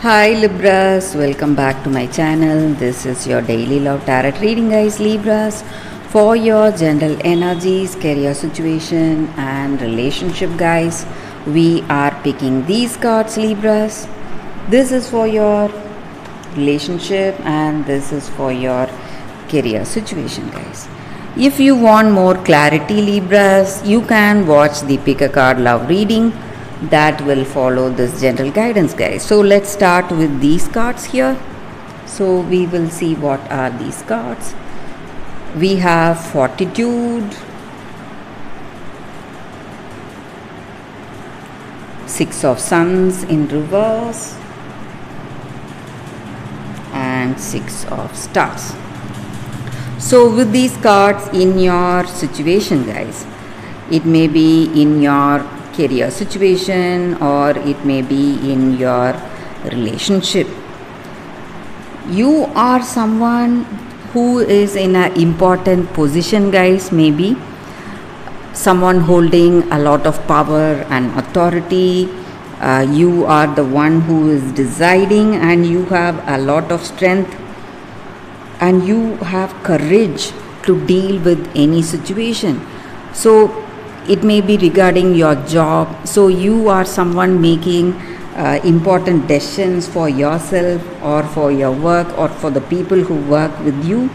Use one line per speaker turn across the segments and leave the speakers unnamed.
Hi Libras, welcome back to my channel. This is your daily love tarot reading, guys. Libras, for your general energies, career situation, and relationship, guys. We are picking these cards, Libras. This is for your relationship, and this is for your career situation, guys. If you want more clarity, Libras, you can watch the pick a card love reading that will follow this general guidance, guys. So let's start with these cards here. So we will see what are these cards. We have Fortitude, Six of Suns in reverse, and Six of Stars. So with these cards in your situation, guys, it may be in your career situation or it may be in your relationship. You are someone who is in an important position, guys. Maybe someone holding a lot of power and authority. You are the one who is deciding, and you have a lot of strength and you have courage to deal with any situation. So it may be regarding your job. So you are someone making important decisions for yourself or for your work or for the people who work with you,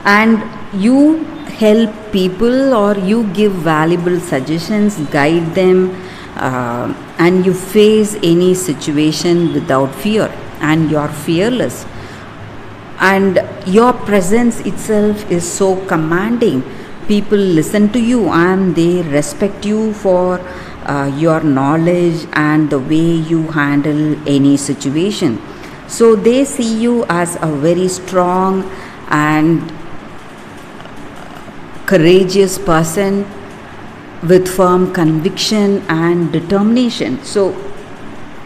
and you help people or you give valuable suggestions, guide them, and you face any situation without fear, and you are fearless, and your presence itself is so commanding. People listen to you and they respect you for your knowledge and the way you handle any situation. So they see you as a very strong and courageous person with firm conviction and determination. So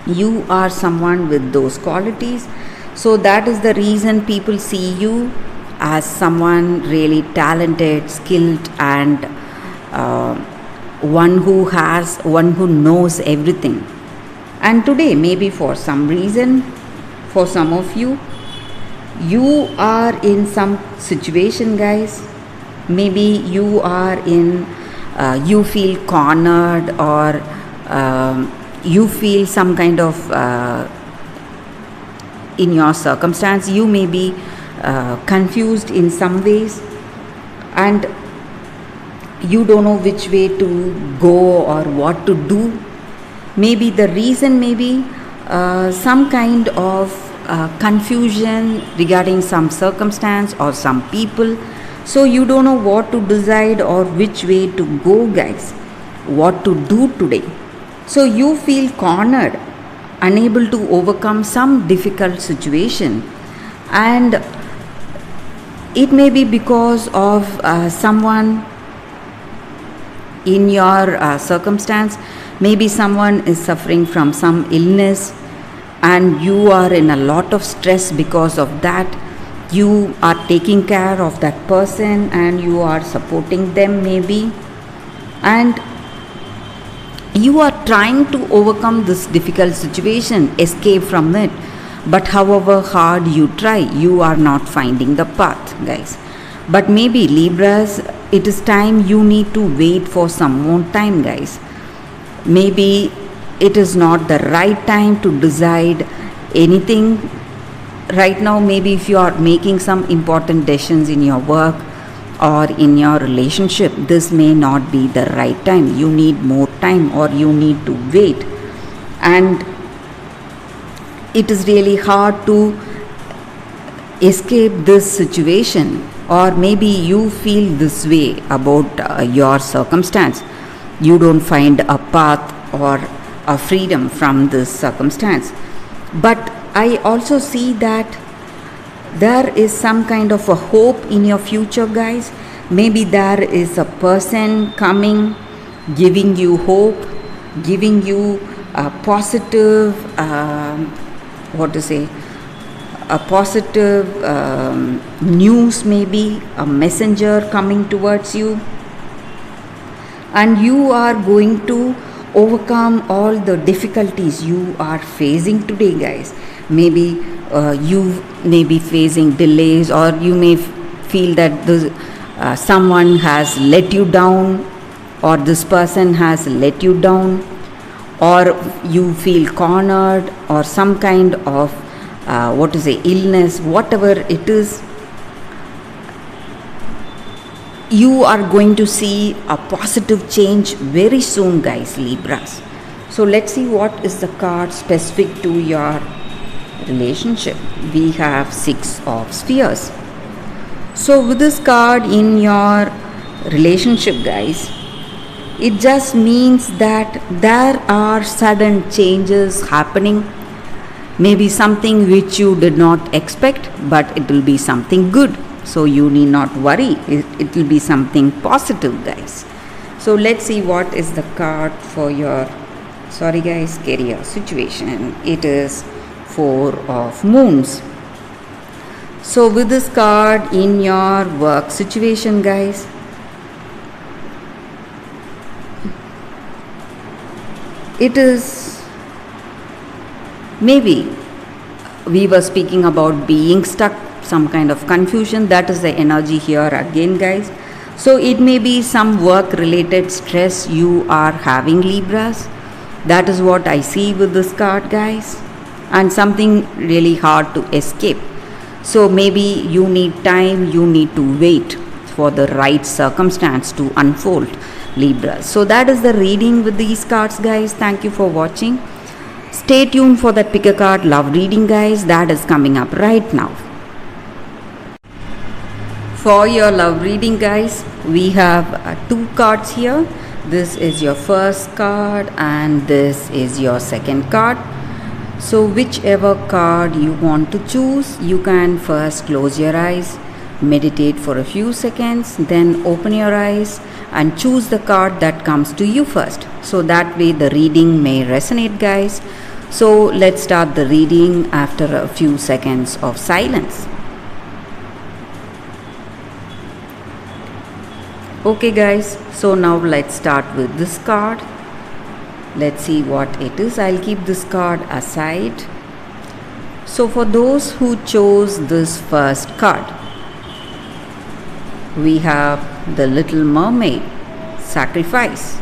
you are someone with those qualities. So that is the reason people see you as someone really talented, skilled, and one who knows everything. And today, maybe for some reason, for some of you, you are in some situation, guys. Maybe you are in, you feel cornered, or you feel some kind of, in your circumstance, you may be confused in some ways, and you don't know which way to go or what to do. Maybe the reason may be some kind of confusion regarding some circumstance or some people. So you don't know what to decide or which way to go, guys, what to do today. So you feel cornered, unable to overcome some difficult situation, and it may be because of someone in your circumstance. Maybe someone is suffering from some illness and you are in a lot of stress because of that. You are taking care of that person and you are supporting them maybe, and you are trying to overcome this difficult situation, escape from it. But however hard you try, you are not finding the path, guys. But maybe Libras, it is time you need to wait for some more time, guys. Maybe it is not the right time to decide anything right now. Maybe if you are making some important decisions in your work or in your relationship, this may not be the right time. You need more time or you need to wait. And it is really hard to escape this situation, or maybe you feel this way about your circumstance. You don't find a path or a freedom from this circumstance. But I also see that there is some kind of a hope in your future, guys. Maybe there is a person coming, giving you hope, giving you a positive a positive news, maybe a messenger coming towards you, and you are going to overcome all the difficulties you are facing today, guys. Maybe you may be facing delays, or you may feel that someone has let you down, or this person has let you down, or you feel cornered, or some kind of illness, whatever it is. You are going to see a positive change very soon, guys, Libras. So let's see what is the card specific to your relationship. We have 6 of Spheres. So with this card in your relationship, guys, it just means that there are sudden changes happening. Maybe something which you did not expect, but it will be something good. So you need not worry. It will be something positive, guys. So let's see what is the card for your, career situation. It is 4 of Moons. So with this card in your work situation, guys, it is, maybe we were speaking about being stuck, some kind of confusion. That is the energy here again, guys. So it may be some work related stress you are having, Libras. That is what I see with this card, guys, and something really hard to escape. So maybe you need time, you need to wait for the right circumstance to unfold, Libra. So that is the reading with these cards, guys. Thank you for watching. Stay tuned for that pick a card love reading, guys. That is coming up right now. For your love reading, guys, we have 2 cards here. This is your first card and this is your second card. So whichever card you want to choose, you can first close your eyes, meditate for a few seconds, then open your eyes and choose the card that comes to you first. So that way the reading may resonate, guys. So let's start the reading after a few seconds of silence. Okay, guys, so now let's start with this card. Let's see what it is. I'll keep this card aside. So for those who chose this first card, we have the Little Mermaid, Sacrifice.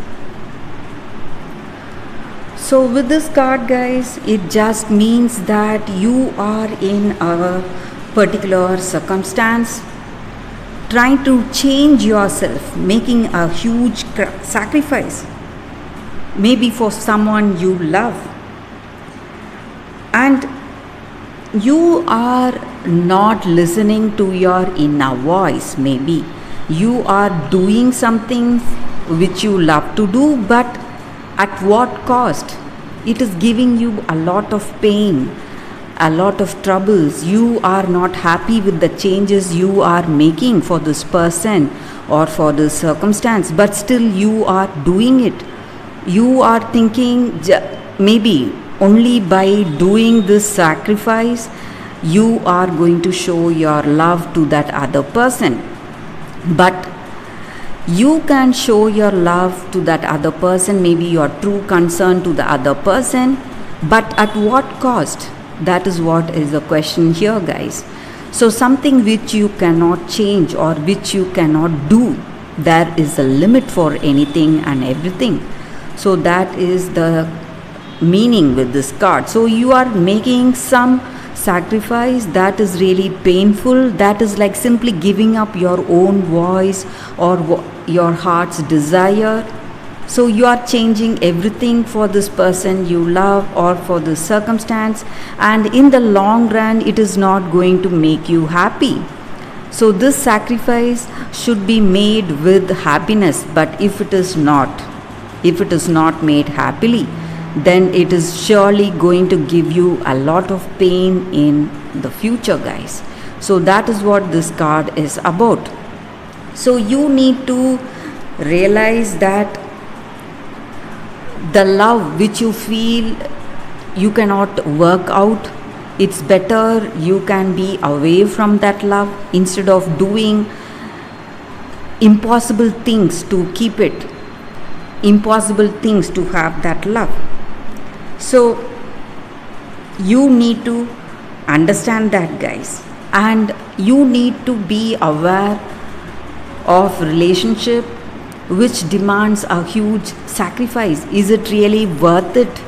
So with this card, guys, it just means that you are in a particular circumstance, trying to change yourself, making a huge sacrifice, maybe for someone you love, and you are not listening to your inner voice. Maybe you are doing something which you love to do, but at what cost? It is giving you a lot of pain, a lot of troubles. You are not happy with the changes you are making for this person or for this circumstance, but still you are doing it. You are thinking maybe only by doing this sacrifice you are going to show your love to that other person. But you can show your love to that other person, maybe your true concern to the other person, but at what cost? That is what is the question here, guys. So something which you cannot change or which you cannot do, there is a limit for anything and everything. So that is the meaning with this card. So you are making some sacrifice that is really painful. That is like simply giving up your own voice or your heart's desire. So you are changing everything for this person you love or for this circumstance, and in the long run it is not going to make you happy. So this sacrifice should be made with happiness, but if it is not made happily, then it is surely going to give you a lot of pain in the future, guys. So that is what this card is about. So you need to realize that the love which you feel you cannot work out, it's better you can be away from that love instead of doing impossible things to keep it. impossible things to have that love. So you need to understand that, guys, and you need to be aware of relationship which demands a huge sacrifice. Is it really worth it?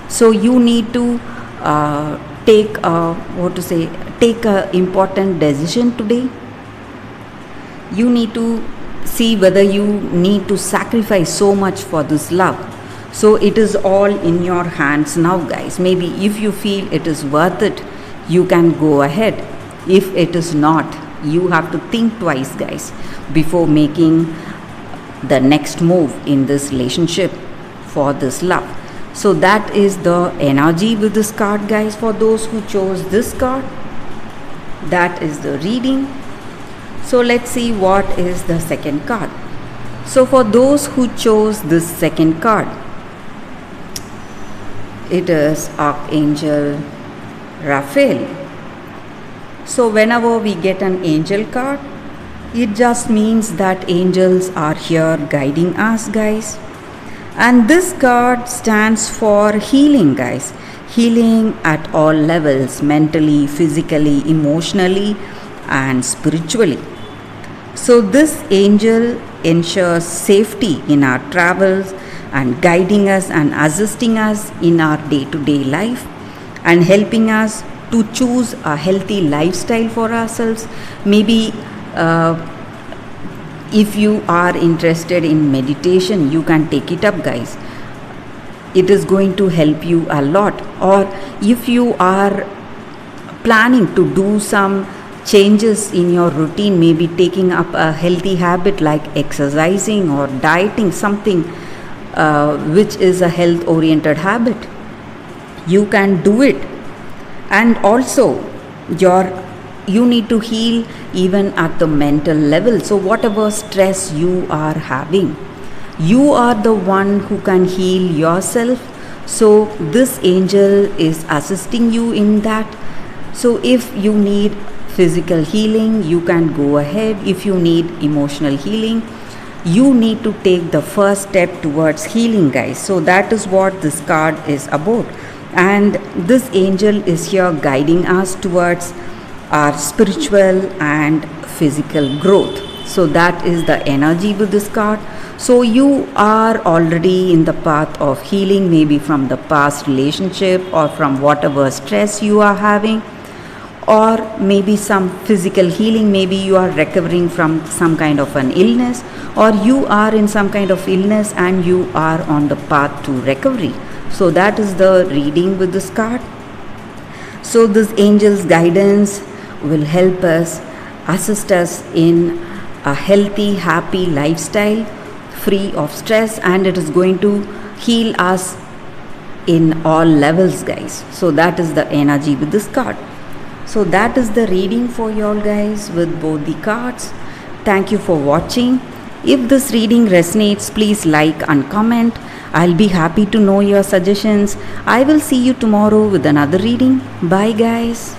So you need to take a important decision today. You need to see whether you need to sacrifice so much for this love. So it is all in your hands now, guys. Maybe if you feel it is worth it, you can go ahead. If it is not, you have to think twice, guys, before making the next move in this relationship for this love. So that is the energy with this card, guys, for those who chose this card. That is the reading. So let's see what is the second card. So for those who chose this second card, it is Archangel Raphael. So whenever we get an angel card, it just means that angels are here guiding us, guys. And this card stands for healing, guys. Healing at all levels, mentally, physically, emotionally, and spiritually. So this angel ensures safety in our travels and guiding us and assisting us in our day-to-day life and helping us to choose a healthy lifestyle for ourselves. Maybe if you are interested in meditation, you can take it up, guys. It is going to help you a lot. Or if you are planning to do some changes in your routine, maybe taking up a healthy habit like exercising or dieting, something which is a health oriented habit, you can do it. And also you need to heal even at the mental level. So whatever stress you are having, you are the one who can heal yourself. So this angel is assisting you in that. So if you need physical healing, you can go ahead. If you need emotional healing, you need to take the first step towards healing, guys. So that is what this card is about. And this angel is here guiding us towards our spiritual and physical growth. So that is the energy with this card. So you are already in the path of healing, maybe from the past relationship or from whatever stress you are having, or maybe some physical healing. Maybe you are recovering from some kind of an illness, or you are in some kind of illness and you are on the path to recovery. So that is the reading with this card. So this angel's guidance will help us, assist us in a healthy, happy lifestyle free of stress, and it is going to heal us in all levels, guys. So that is the energy with this card. So that is the reading for y'all, guys, with both the cards. Thank you for watching. If this reading resonates, please like and comment. I'll be happy to know your suggestions. I will see you tomorrow with another reading. Bye, guys.